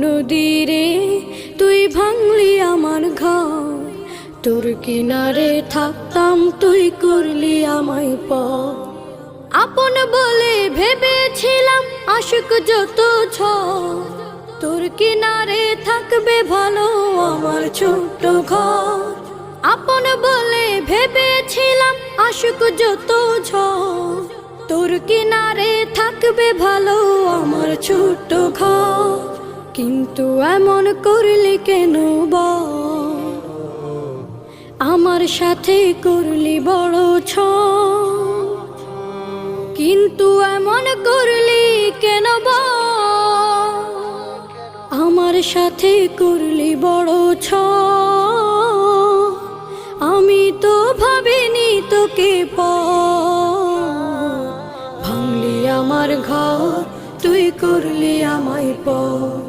নদীরে তুই ভাঙলি আমার ঘর, তোর কিনারে থাকতাম তুই করলি আমায় পর। আপন বলে ভেবেছিলাম আশুক যত ঝড়, তোর কিনারে থাকবে ভালো আমার ছোট্ট ঘর। আপন বলে ভেবেছিলাম আশুক যত ঝড়, তোর কিনারে থাকবে ভালো আমার ছোট্ট ঘর। কিন্তু এমন করলি কেন বল, আমার সাথে করলি বড় ছল। কিন্তু এমন করলি কেন বল, আমার সাথে করলি বড় ছল। আমি তো ভাবিনি তোকে ভাঙলি আমার ঘর, তুই করলি আমায় পর।